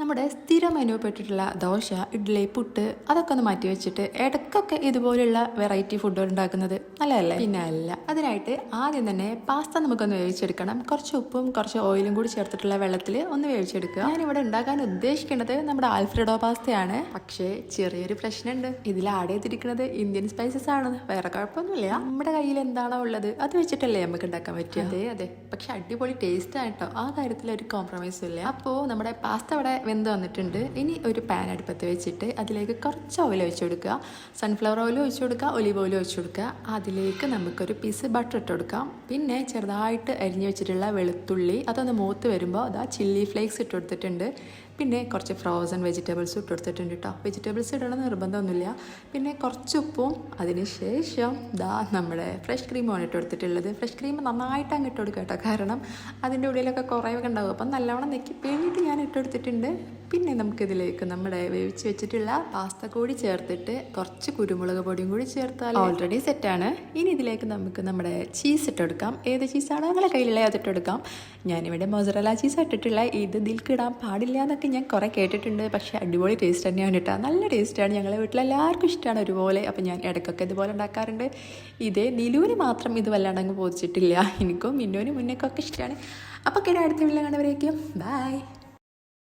നമ്മുടെ സ്ഥിരം അനുഭവപ്പെട്ടിട്ടുള്ള ദോശ, ഇഡ്ഡലി, പുട്ട് അതൊക്കെ ഒന്ന് മാറ്റി വെച്ചിട്ട് ഇടയ്ക്കൊക്കെ ഇതുപോലുള്ള വെറൈറ്റി ഫുഡുകൾ ഉണ്ടാക്കുന്നത് നല്ലതല്ലേ? പിന്നെ അല്ല, അതിനായിട്ട് ആദ്യം തന്നെ പാസ്ത നമുക്കൊന്ന് വേവിച്ചെടുക്കണം. കുറച്ച് ഉപ്പും കുറച്ച് ഓയിലും കൂടി ചേർത്തിട്ടുള്ള വെള്ളത്തിൽ ഒന്ന് വേവിച്ചെടുക്കുക. ഞാനിവിടെ ഉണ്ടാക്കാൻ ഉദ്ദേശിക്കുന്നത് നമ്മുടെ ആൽഫ്രെഡോ പാസ്തയാണ്. പക്ഷേ ചെറിയൊരു പ്രശ്നമുണ്ട്. ഇതിൽ ആഡ് ചെയ്തിരിക്കുന്നത് ഇന്ത്യൻ സ്പൈസസ് ആണ്. വേറെ കുഴപ്പമൊന്നുമില്ല. നമ്മുടെ കയ്യിൽ എന്താണോ ഉള്ളത് അത് വെച്ചിട്ടല്ലേ നമുക്ക് ഉണ്ടാക്കാൻ പറ്റുക. അതെ, പക്ഷെ അടിപൊളി ടേസ്റ്റ് ആയിട്ടോ. ആ കാര്യത്തിൽ ഒരു കോംപ്രമൈസും ഇല്ല. അപ്പോൾ നമ്മുടെ പാസ്ത ഇവിടെ വെന്ത് വന്നിട്ടുണ്ട്. ഇനി ഒരു പാൻ അടുപ്പത്ത് വെച്ചിട്ട് അതിലേക്ക് കുറച്ച് ഓയിൽ ഒഴിച്ചു കൊടുക്കുക. സൺഫ്ലവർ ഓയിൽ ഒഴിച്ചു കൊടുക്കുക, ഒലിവ് ഓയിൽ ഒഴിച്ചു കൊടുക്കുക. അതിലേക്ക് നമുക്കൊരു പീസ് ബട്ടർ ഇട്ട് കൊടുക്കാം. പിന്നെ ചെറുതായിട്ട് അരിഞ്ഞു വെച്ചിട്ടുള്ള വെളുത്തുള്ളി അതൊന്ന് മൂത്ത് വരുമ്പോൾ അതാ ചില്ലി ഫ്ലേക്സ് ഇട്ട് കൊടുത്തിട്ടുണ്ട്. പിന്നെ കുറച്ച് ഫ്രോസൺ വെജിറ്റബിൾസ് ഇട്ട് കൊടുത്തിട്ടുണ്ട് കേട്ടോ. വെജിറ്റബിൾസ് ഇടണം നിർബന്ധമൊന്നുമില്ല. പിന്നെ കുറച്ച് ഉപ്പും അതിന് ശേഷം നമ്മുടെ ഫ്രഷ് ക്രീമാണ് ഇട്ട് കൊടുത്തിട്ടുള്ളത്. ഫ്രഷ് ക്രീം നന്നായിട്ട് അങ്ങ് ഇട്ട് കൊടുക്കുക കേട്ടോ. കാരണം അതിൻ്റെ ഉള്ളിലൊക്കെ കുറേയൊക്കെ ഉണ്ടാകും. അപ്പം നല്ലവണ്ണം നെക്കി പിഴിഞ്ഞിട്ട് ഞാൻ ഇട്ട് കൊടുത്തിട്ടുണ്ട്. പിന്നെ നമുക്കിതിലേക്ക് നമ്മുടെ വേവിച്ച് വെച്ചിട്ടുള്ള പാസ്ത കൂടി ചേർത്തിട്ട് കുറച്ച് കുരുമുളക് പൊടിയും കൂടി ചേർത്താൽ ഓൾറെഡി സെറ്റാണ്. ഇനി ഇതിലേക്ക് നമുക്ക് നമ്മുടെ ചീസ് ഇട്ട് കൊടുക്കാം. ഏത് ചീസാണോ നിങ്ങളുടെ കയ്യിലുള്ള അതിട്ട് കൊടുക്കാം. ഞാനിവിടെ മൊസറല്ല ചീസ് ഇട്ടിട്ടുള്ള ഇതിലേക്ക് ഇടാൻ പാടില്ല എന്നൊക്കെ ഞാൻ കുറേ കേട്ടിട്ടുണ്ട്. പക്ഷേ അടിപൊളി ടേസ്റ്റ് തന്നെയാണ് കേട്ടോ. നല്ല ടേസ്റ്റാണ്. ഞങ്ങളെ വീട്ടിലെല്ലാവർക്കും ഇഷ്ടമാണ് ഒരുപോലെ. അപ്പം ഞാൻ ഇടയ്ക്കൊക്കെ ഇതുപോലെ ഉണ്ടാക്കാറുണ്ട്. ഇതേ നിലൂന് മാത്രം ഇത് വല്ലാണ്ടങ്ങ് പോതിച്ചിട്ടില്ല. എനിക്കും മിന്നൂന് മുന്നേക്കൊക്കെ ഇഷ്ടമാണ്. അപ്പോൾ അടുത്ത വീട്ടിൽ കാണുന്നവരേക്കും ബൈ.